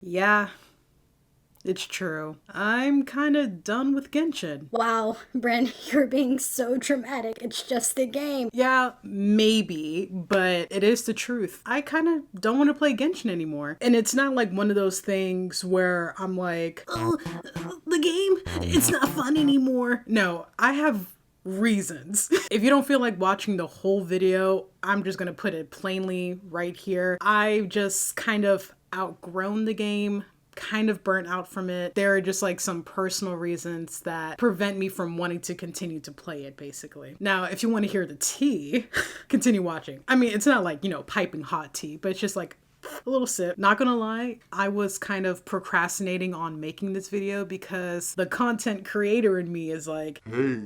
Yeah, it's true. I'm kind of done with Genshin. Wow, Bryn, you're being so dramatic. It's just a game. Yeah, maybe, but it is the truth. I kind of don't want to play Genshin anymore. And it's not like one of those things where I'm like, oh, the game, it's not fun anymore. No, I have reasons. If you don't feel like watching the whole video, I'm just gonna put it plainly right here. I just kind of outgrown the game, kind of burnt out from it. There are just like some personal reasons that prevent me from wanting to continue to play it, basically. Now, if you want to hear the tea, continue watching. I mean, it's not like, piping hot tea, but it's just like a little sip. Not gonna lie, I was kind of procrastinating on making this video because the content creator in me is like, hey,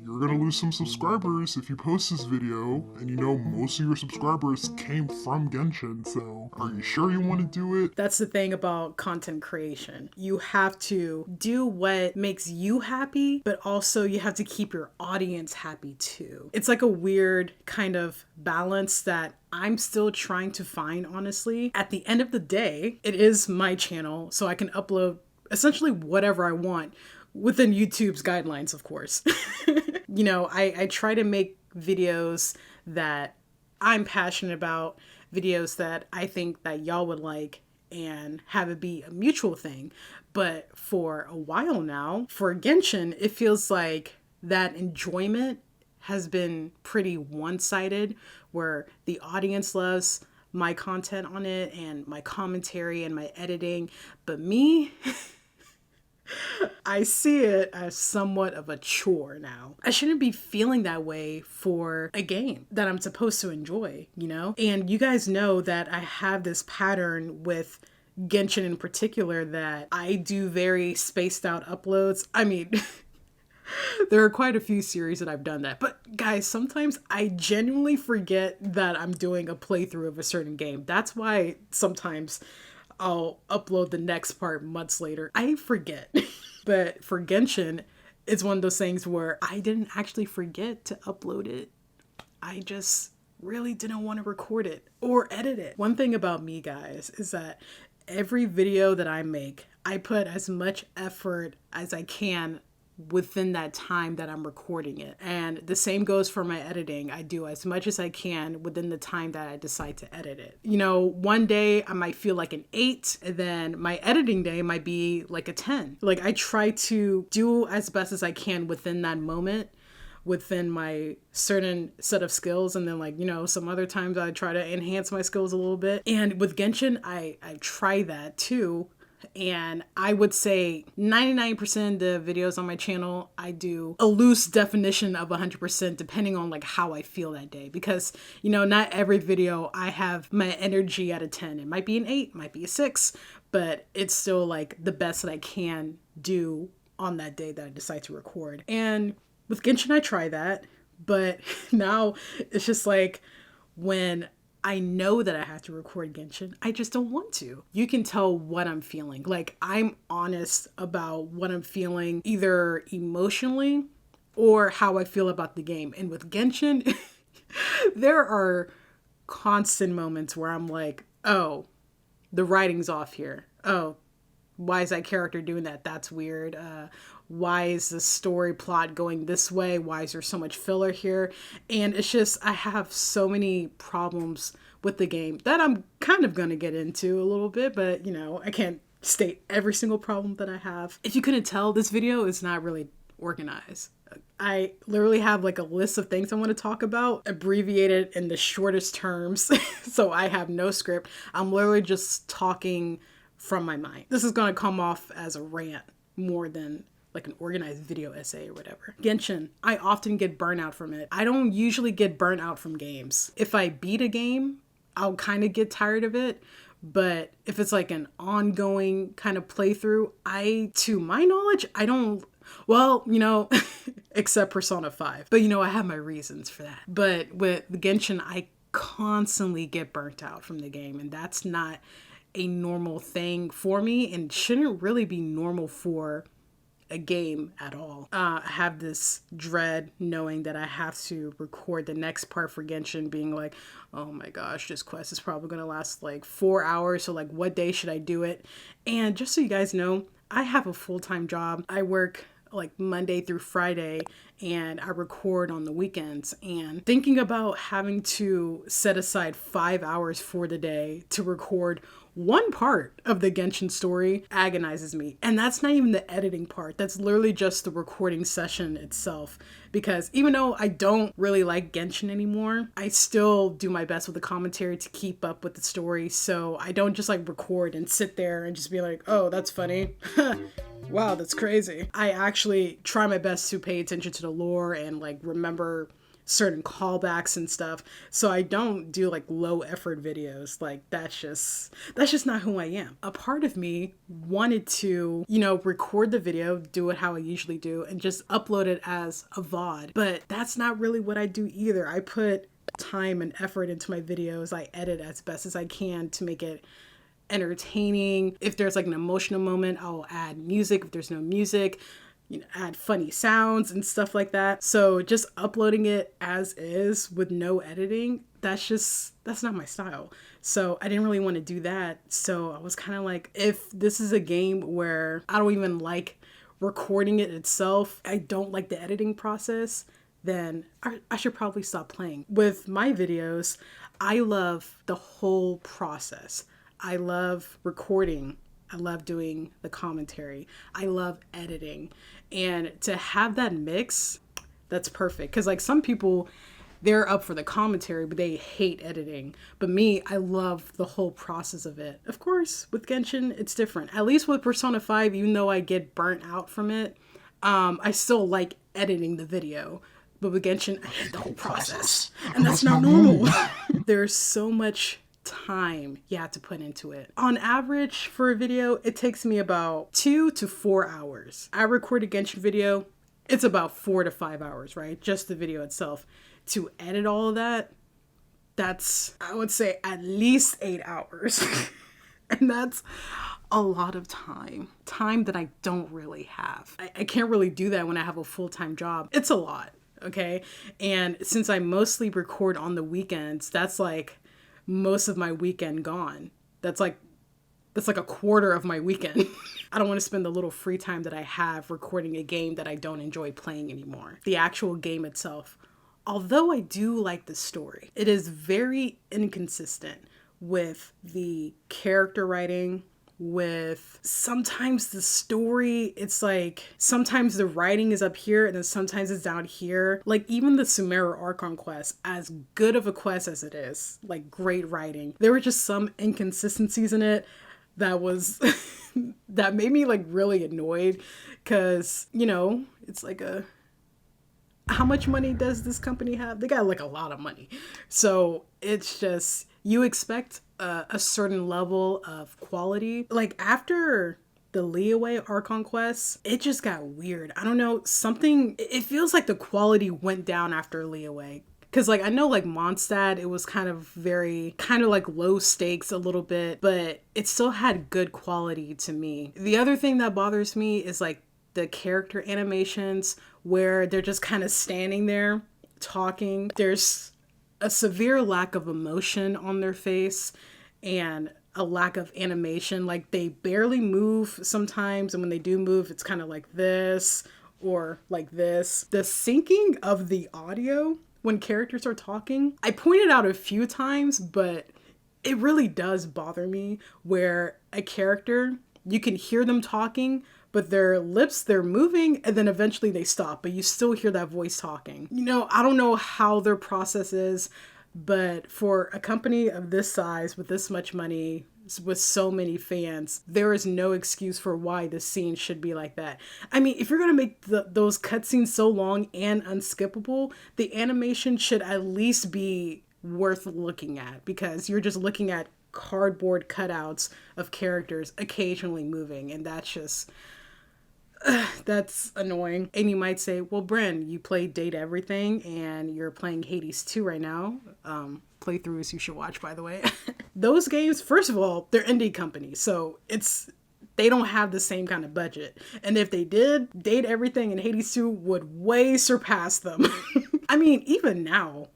you're gonna lose some subscribers if you post this video, and you know most of your subscribers came from Genshin, so are you sure you want to do it? that's the thing about content creation. You have to do what makes you happy, but also you have to keep your audience happy too. It's like a weird kind of balance that I'm still trying to find, honestly. At the end of the day, it is my channel, so I can upload essentially whatever I want within YouTube's guidelines, of course. I try to make videos that I'm passionate about, videos that I think that y'all would like, and have it be a mutual thing. But for a while now, for Genshin, it feels like that enjoyment has been pretty one-sided, where the audience loves my content on it and my commentary and my editing, but me, I see it as somewhat of a chore now. I shouldn't be feeling that way for a game that I'm supposed to enjoy, you know? And you guys know that I have this pattern with Genshin in particular, that I do very spaced out uploads. I mean, there are quite a few series that I've done that. But guys, sometimes I genuinely forget that I'm doing a playthrough of a certain game. That's why sometimes I'll upload the next part months later. I forget. But for Genshin, it's one of those things where I didn't actually forget to upload it. I just really didn't want to record it or edit it. One thing about me, guys, is that every video that I make, I put as much effort as I can within that time that I'm recording it. And the same goes for my editing. I do as much as I can within the time that I decide to edit it. One day I might feel like an 8, and then my editing day might be like a 10. Like, I try to do as best as I can within that moment, within my certain set of skills, and then some other times I try to enhance my skills a little bit. And with Genshin, I try that too. And I would say 99% of the videos on my channel, I do a loose definition of 100% depending on how I feel that day. Because, not every video I have my energy at a 10. It might be an 8, might be a 6, but it's still the best that I can do on that day that I decide to record. And with Genshin, I try that. But now it's just when I know that I have to record Genshin, I just don't want to. You can tell what I'm feeling. I'm honest about what I'm feeling, either emotionally or how I feel about the game. And with Genshin, there are constant moments where I'm like, oh, the writing's off here. Oh, why is that character doing that? That's weird. Why is the story plot going this way? Why is there so much filler here? And it's just, I have so many problems with the game that I'm kind of going to get into a little bit, but I can't state every single problem that I have. If you couldn't tell, this video is not really organized. I literally have a list of things I want to talk about, abbreviated in the shortest terms. So I have no script. I'm literally just talking from my mind. This is going to come off as a rant more than an organized video essay or whatever. Genshin, I often get burnout from it. I don't usually get burnt out from games. If I beat a game, I'll kind of get tired of it. But if it's an ongoing kind of playthrough, to my knowledge, I don't, well, except Persona 5. But I have my reasons for that. But with Genshin, I constantly get burnt out from the game, and that's not a normal thing for me, and shouldn't really be normal for a game at all. I have this dread knowing that I have to record the next part for Genshin, being like, oh my gosh, this quest is probably going to last like 4 hours. So like, what day should I do it? And just so you guys know, I have a full-time job. I work like Monday through Friday, and I record on the weekends. And thinking about having to set aside 5 hours for the day to record one part of the Genshin story agonizes me. And that's not even the editing part. That's literally just the recording session itself. Because even though I don't really like Genshin anymore, I still do my best with the commentary to keep up with the story. So I don't just like record and sit there and just be like, oh, that's funny. Wow, that's crazy. I actually try my best to pay attention to the lore and like remember certain callbacks and stuff. So I don't do like low effort videos. Like that's just not who I am. A part of me wanted to, record the video, do it how I usually do, and just upload it as a VOD. But that's not really what I do either. I put time and effort into my videos. I edit as best as I can to make it entertaining. If there's like an emotional moment, I'll add music. If there's no music, add funny sounds and stuff like that. So just uploading it as is with no editing, that's not my style. So I didn't really want to do that. So I was kind of like, if this is a game where I don't even like recording it itself, I don't like the editing process, then I should probably stop playing. With my videos, I love the whole process. I love recording. I love doing the commentary. I love editing. And to have that mix, that's perfect. Because like some people, they're up for the commentary, but they hate editing. But me, I love the whole process of it. Of course, with Genshin, it's different. At least with Persona 5, even though I get burnt out from it, I still like editing the video. But with Genshin, I hate the whole process. And that's not normal. There's so much time you have to put into it. On average for a video, it takes me about 2 to 4 hours. I record a Genshin video, it's about 4 to 5 hours, right? Just the video itself. To edit all of that, that's, I would say, at least 8 hours. And that's a lot of time that I don't really have. I can't really do that when I have a full-time job. It's a lot, okay? And since I mostly record on the weekends, that's like most of my weekend gone. That's like a quarter of my weekend. I don't want to spend the little free time that I have recording a game that I don't enjoy playing anymore. The actual game itself, although I do like the story, it is very inconsistent with the character writing, with sometimes the story. It's like sometimes the writing is up here and then sometimes it's down here. Like even the Sumeru Archon quest, as good of a quest as it is, like great writing, there were just some inconsistencies in it that was that made me like really annoyed, because it's like how much money does this company have? They got like a lot of money. So it's just, you expect a certain level of quality. Like after the Leeway Archon quest, it just got weird. I don't know, it feels like the quality went down after Leeway. Because like I know like Mondstadt, it was kind of like low stakes a little bit, but it still had good quality to me. The other thing that bothers me is like the character animations where they're just kind of standing there talking. There's a severe lack of emotion on their face and a lack of animation. Like they barely move sometimes, and when they do move, it's kind of like this or like this. The syncing of the audio when characters are talking, I pointed out a few times, but it really does bother me where a character, you can hear them talking, but their lips, they're moving, and then eventually they stop, but you still hear that voice talking. I don't know how their process is, but for a company of this size, with this much money, with so many fans, there is no excuse for why this scene should be like that. I mean, if you're going to make those cutscenes so long and unskippable, the animation should at least be worth looking at, because you're just looking at cardboard cutouts of characters occasionally moving, and that's annoying. And you might say, well, Bren, you played Date Everything and you're playing Hades 2 right now. Playthroughs you should watch, by the way. Those games, first of all, they're indie companies, so They don't have the same kind of budget. And if they did, Date Everything and Hades 2 would way surpass them. I mean, even now,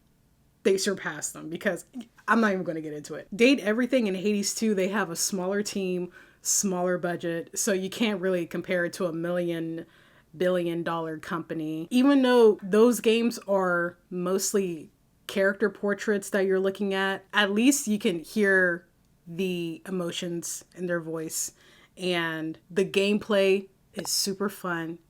they surpass them because I'm not even going to get into it. Date Everything and Hades 2, they have a smaller team, smaller budget, so you can't really compare it to a $1 billion company. Even though those games are mostly character portraits that you're looking at least you can hear the emotions in their voice. And the gameplay is super fun.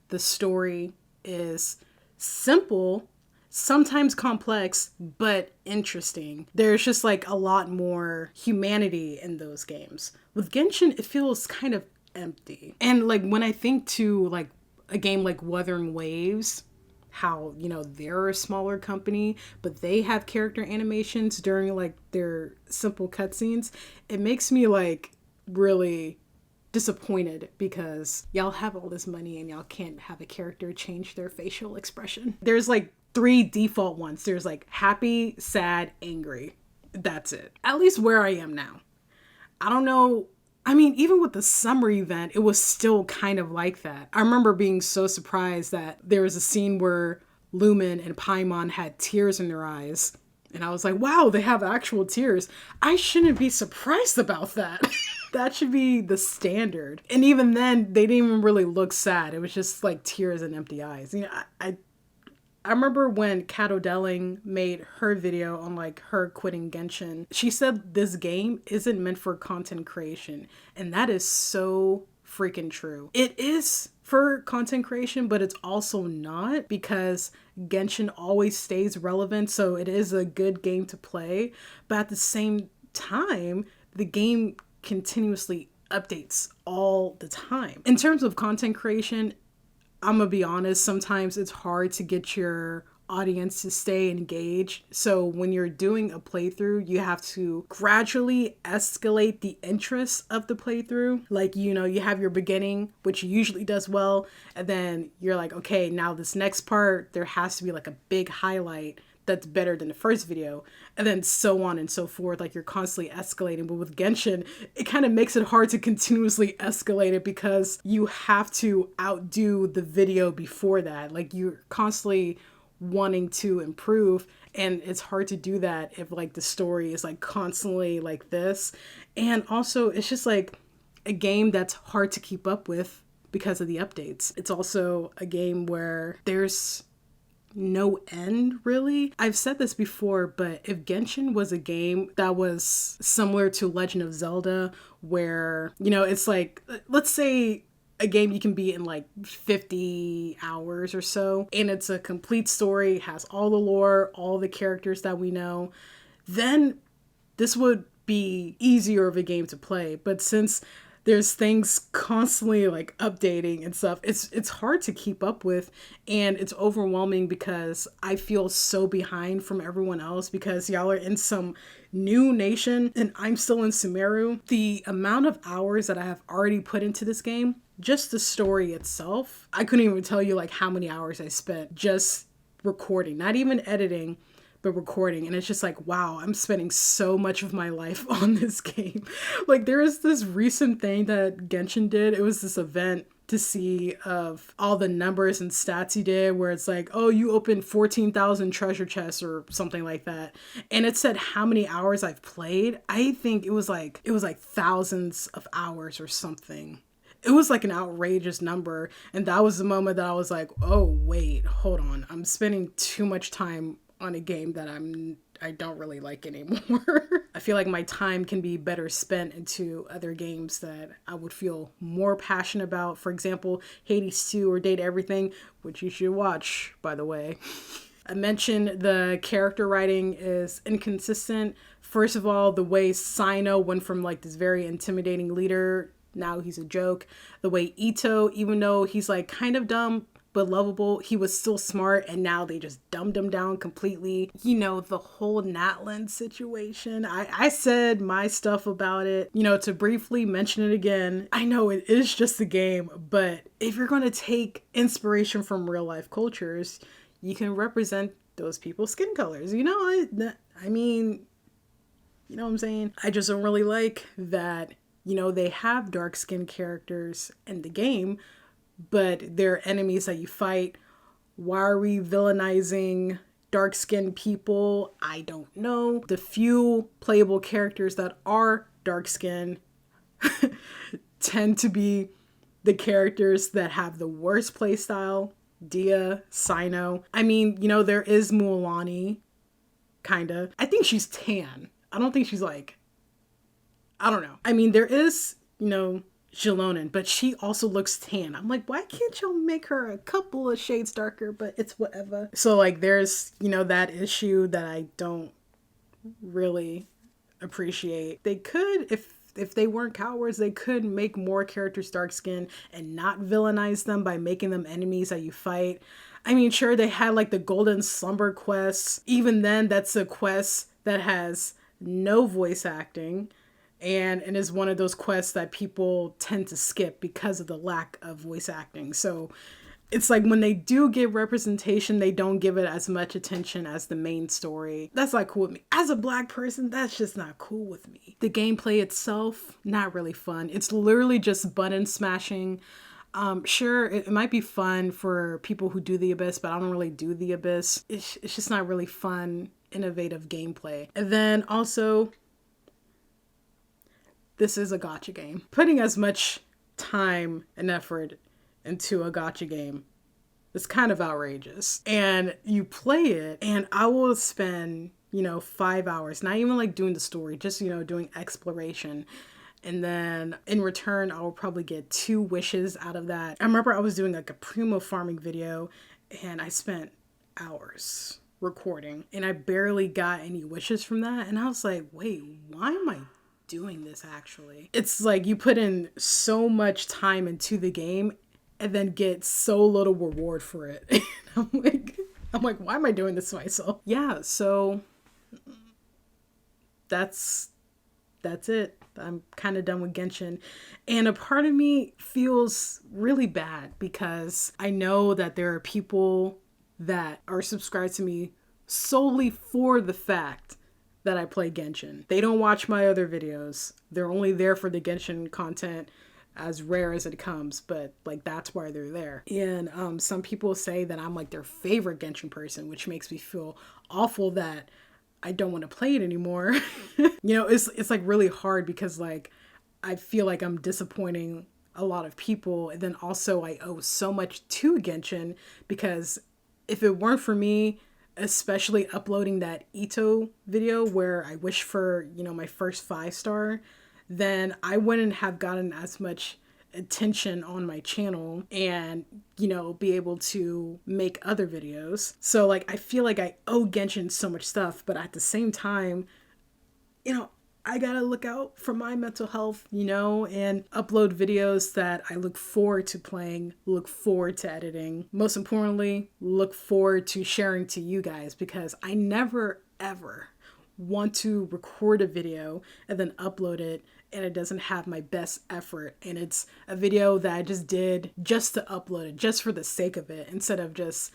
The story is simple, sometimes complex, but interesting. There's just like a lot more humanity in those games. With Genshin, it feels kind of empty. And like when I think to like a game like Wuthering Waves, how, you know, they're a smaller company, but they have character animations during like their simple cutscenes, it makes me like really disappointed because y'all have all this money and y'all can't have a character change their facial expression. There's like 3 default ones. There's like happy, sad, angry. That's it. At least where I am now. I don't know. I mean, even with the summer event, it was still kind of like that. I remember being so surprised that there was a scene where Lumen and Paimon had tears in their eyes. And I was like, wow, they have actual tears. I shouldn't be surprised about that. That should be the standard. And even then, they didn't even really look sad. It was just like tears and empty eyes. You know, I remember when Kato Delling made her video on like her quitting Genshin, she said this game isn't meant for content creation. And that is so freaking true. It is for content creation, but it's also not, because Genshin always stays relevant. So it is a good game to play. But at the same time, the game continuously updates all the time. In terms of content creation, I'm gonna be honest, sometimes it's hard to get your audience to stay engaged. So when you're doing a playthrough, you have to gradually escalate the interest of the playthrough. Like, you know, you have your beginning, which usually does well, and then you're like, okay, now this next part, there has to be like a big highlight that's better than the first video, and then so on and so forth. Like, you're constantly escalating. But with Genshin, it kind of makes it hard to continuously escalate it because you have to outdo the video before that. Like, you're constantly wanting to improve, and it's hard to do that if like the story is like constantly like this. And also, it's just like a game that's hard to keep up with because of the updates. It's also a game where there's no end, really. I've said this before, but if Genshin was a game that was similar to Legend of Zelda, where, you know, it's like, let's say a game you can beat in like 50 hours or so, and it's a complete story, has all the lore, all the characters that we know, then this would be easier of a game to play. But since there's things constantly like updating and stuff, it's hard to keep up with, and it's overwhelming because I feel so behind from everyone else because y'all are in some new nation and I'm still in Sumeru. The amount of hours that I have already put into this game, just the story itself, I couldn't even tell you like how many hours I spent just recording, not even editing, but recording. And it's just like, wow, I'm spending so much of my life on this game. Like, there is this recent thing that Genshin did. It was this event to see of all the numbers and stats he did, where it's like, oh, you opened 14,000 treasure chests or something like that. And it said how many hours I've played. I think it was like thousands of hours or something. It was like an outrageous number. And that was the moment that I was like, oh, wait, hold on. I'm spending too much time on a game that I don't really like anymore. I feel like my time can be better spent into other games that I would feel more passionate about. For example, Hades 2 or Date Everything, which you should watch, by the way. I mentioned the character writing is inconsistent. First of all, the way Sino went from like this very intimidating leader, now he's a joke. The way Ito, even though he's like kind of dumb but lovable, he was still smart, and now they just dumbed him down completely. You know, the whole Natland situation. I said my stuff about it. You know, to briefly mention it again, I know it is just a game, but if you're going to take inspiration from real life cultures, you can represent those people's skin colors. You know, I mean, you know what I'm saying? I just don't really like that You know, they have dark skinned characters in the game, but they're enemies that you fight. Why are we villainizing dark skinned people? I don't know. The few playable characters that are dark skinned tend to be the characters that have the worst playstyle. Dia, Sino. I mean, you know, there is Mualani, kinda. I think she's tan. I don't think she's like, I don't know. I mean, there is, you know, Jalonen, but she also looks tan. I'm like, why can't y'all make her a couple of shades darker? But it's whatever. So like, there's, you know, that issue that I don't really appreciate. They could, if they weren't cowards, they could make more characters dark skinned and not villainize them by making them enemies that you fight. I mean, sure, they had like the Golden Slumber quest. Even then, that's a quest that has no voice acting and is one of those quests that people tend to skip because of the lack of voice acting. So it's like when they do give representation, they don't give it as much attention as the main story. That's not cool with me. As a black person, that's just not cool with me. The gameplay itself, not really fun. It's literally just button smashing. Sure, it might be fun for people who do the Abyss, but I don't really do the Abyss. It's just not really fun, innovative gameplay. And then also, this is a gacha game. Putting as much time and effort into a gacha game is kind of outrageous. And you play it, and I will spend, you know, 5 hours, not even like doing the story, just, you know, doing exploration. And then in return, I will probably get 2 wishes out of that. I remember I was doing like a primo farming video, and I spent hours recording, and I barely got any wishes from that. And I was like, wait, why am I doing this actually? It's like you put in so much time into the game and then get so little reward for it. I'm like, why am I doing this to myself? Yeah, so that's it. I'm kind of done with Genshin. And a part of me feels really bad because I know that there are people that are subscribed to me solely for the fact that I play Genshin. They don't watch my other videos. They're only there for the Genshin content, as rare as it comes, but like that's why they're there. And some people say that I'm like their favorite Genshin person, which makes me feel awful that I don't want to play it anymore. You know, it's like really hard because like I feel like I'm disappointing a lot of people, and then also I owe so much to Genshin because if it weren't for me, especially uploading that Ito video where I wish for, you know, my first 5-star, then I wouldn't have gotten as much attention on my channel and, you know, be able to make other videos. So like, I feel like I owe Genshin so much stuff, but at the same time, you know, I gotta look out for my mental health, you know, and upload videos that I look forward to playing, look forward to editing. Most importantly, look forward to sharing to you guys, because I never, ever want to record a video and then upload it and it doesn't have my best effort. And it's a video that I just did just to upload it, just for the sake of it, instead of just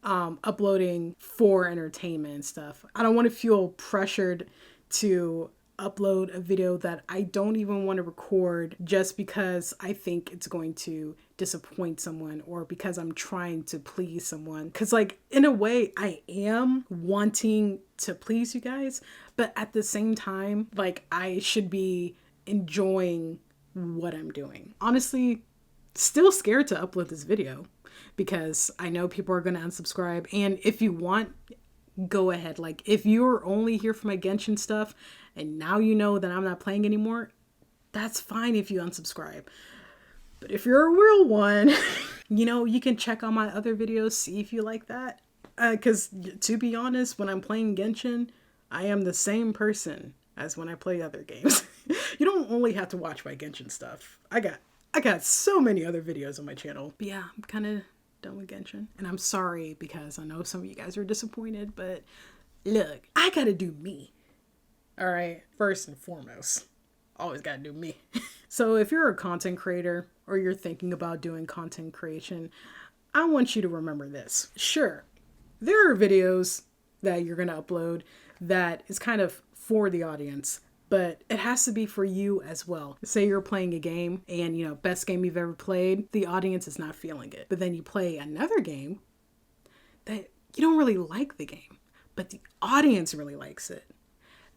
uploading for entertainment and stuff. I don't want to feel pressured to upload a video that I don't even want to record just because I think it's going to disappoint someone or because I'm trying to please someone. Because like, in a way, I am wanting to please you guys, but at the same time, like, I should be enjoying what I'm doing. Honestly, still scared to upload this video because I know people are going to unsubscribe. And if you want, go ahead. Like, if you're only here for my Genshin stuff and now you know that I'm not playing anymore, that's fine if you unsubscribe. But if you're a real one, you know, you can check out my other videos, see if you like that. Because to be honest, when I'm playing Genshin, I am the same person as when I play other games. You don't only have to watch my Genshin stuff. I got so many other videos on my channel. But yeah, I'm kind of done with Genshin. And I'm sorry because I know some of you guys are disappointed, but look, I gotta do me. All right, first and foremost, always gotta do me. So if you're a content creator or you're thinking about doing content creation, I want you to remember this. Sure, there are videos that you're gonna upload that is kind of for the audience, but it has to be for you as well. Say you're playing a game and, best game you've ever played, the audience is not feeling it. But then you play another game that you don't really like the game, but the audience really likes it.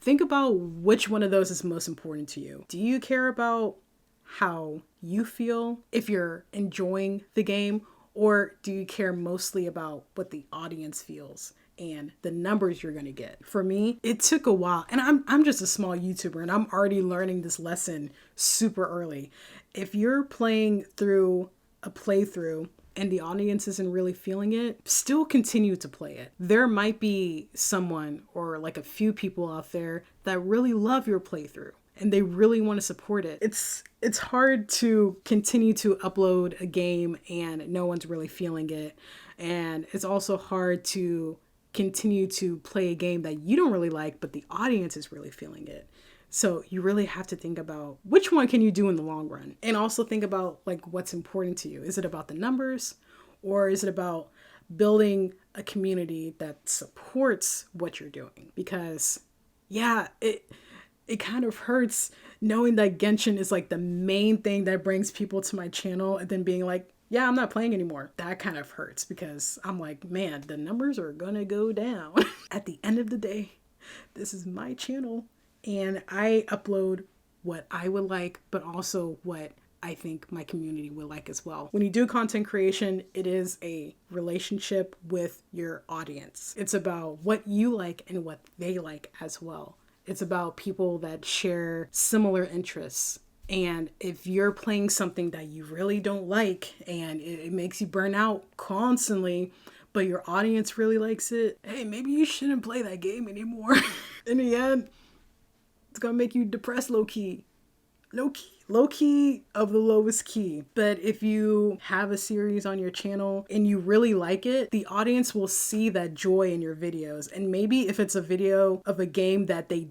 Think about which one of those is most important to you. Do you care about how you feel if you're enjoying the game, or do you care mostly about what the audience feels and the numbers you're going to get? For me, it took a while, and I'm just a small YouTuber and I'm already learning this lesson super early. If you're playing through a playthrough and the audience isn't really feeling it, still continue to play it. There might be someone or like a few people out there that really love your playthrough and they really want to support it. It's hard to continue to upload a game and no one's really feeling it. And it's also hard to continue to play a game that you don't really like, but the audience is really feeling it. So you really have to think about which one can you do in the long run, and also think about like what's important to you. Is it about the numbers, or is it about building a community that supports what you're doing? Because yeah, it kind of hurts knowing that Genshin is like the main thing that brings people to my channel and then being like, yeah, I'm not playing anymore. That kind of hurts because I'm like, man, the numbers are gonna go down. At the end of the day, this is my channel. And I upload what I would like, but also what I think my community will like as well. When you do content creation, it is a relationship with your audience. It's about what you like and what they like as well. It's about people that share similar interests. And if you're playing something that you really don't like and it makes you burn out constantly, but your audience really likes it, hey, maybe you shouldn't play that game anymore. In the end, it's gonna make you depressed low key of the lowest key. But if you have a series on your channel and you really like it, the audience will see that joy in your videos. And maybe if it's a video of a game that they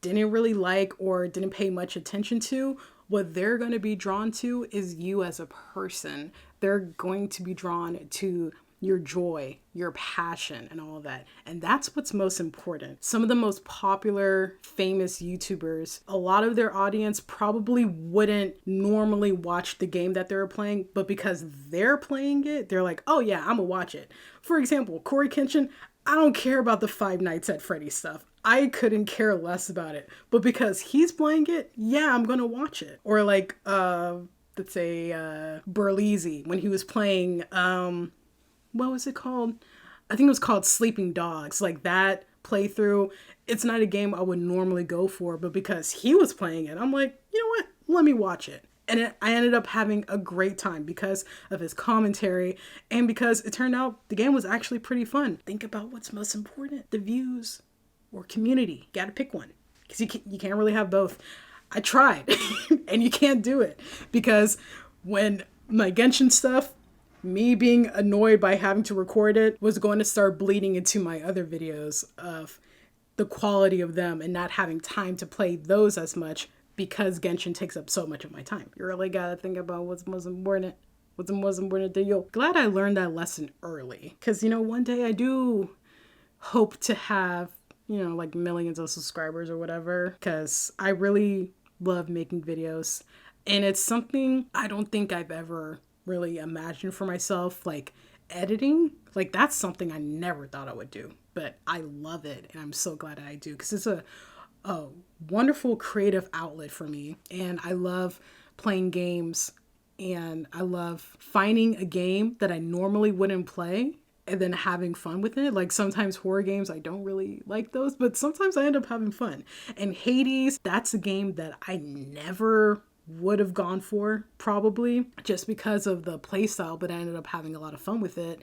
didn't really like or didn't pay much attention to, what they're going to be drawn to is you as a person. They're going to be drawn to your joy, your passion, and all of that. And that's what's most important. Some of the most popular, famous YouTubers, a lot of their audience probably wouldn't normally watch the game that they're playing, but because they're playing it, they're like, oh yeah, I'm gonna watch it. For example, Corey Kenshin, I don't care about the Five Nights at Freddy's stuff. I couldn't care less about it. But because he's playing it, yeah, I'm gonna watch it. Or like, let's say, Burleezy, when he was playing, what was it called? I think it was called Sleeping Dogs. Like that playthrough, it's not a game I would normally go for, but because he was playing it, I'm like, you know what? Let me watch it. And I ended up having a great time because of his commentary and because it turned out the game was actually pretty fun. Think about what's most important, the views or community. Gotta pick one because you can't really have both. I tried and you can't do it because when my Genshin stuff, me being annoyed by having to record it was going to start bleeding into my other videos of the quality of them and not having time to play those as much because Genshin takes up so much of my time. You really gotta think about what's most important. What's most important to you. Glad I learned that lesson early. Because, one day I do hope to have, like millions of subscribers or whatever. Because I really love making videos. And it's something I don't think I've ever really imagined for myself, like editing. Like that's something I never thought I would do, but I love it and I'm so glad I do because it's a wonderful creative outlet for me. And I love playing games and I love finding a game that I normally wouldn't play and then having fun with it. Like sometimes horror games, I don't really like those, but sometimes I end up having fun. And Hades, that's a game that I never would have gone for probably just because of the play style, but I ended up having a lot of fun with it.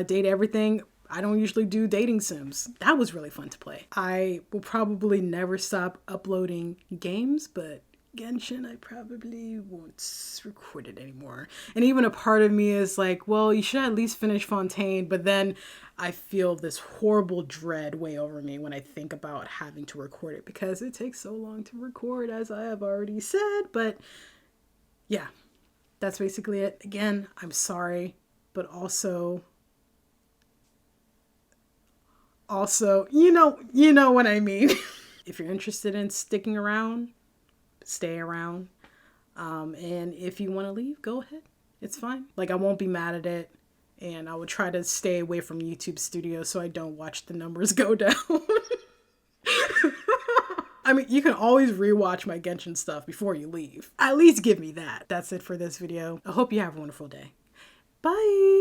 Date Everything, I don't usually do dating sims. That was really fun to play. I will probably never stop uploading games, but Genshin, I probably won't record it anymore. And even a part of me is like, well, you should at least finish Fontaine, but then I feel this horrible dread weigh over me when I think about having to record it because it takes so long to record, as I have already said. But yeah, that's basically it. Again, I'm sorry, but also, you know what I mean. If you're interested in sticking around, stay around. And if you want to leave, go ahead. It's fine. Like, I won't be mad at it. And I would try to stay away from YouTube Studio so I don't watch the numbers go down. I mean, you can always rewatch my Genshin stuff before you leave. At least give me that. That's it for this video. I hope you have a wonderful day. Bye!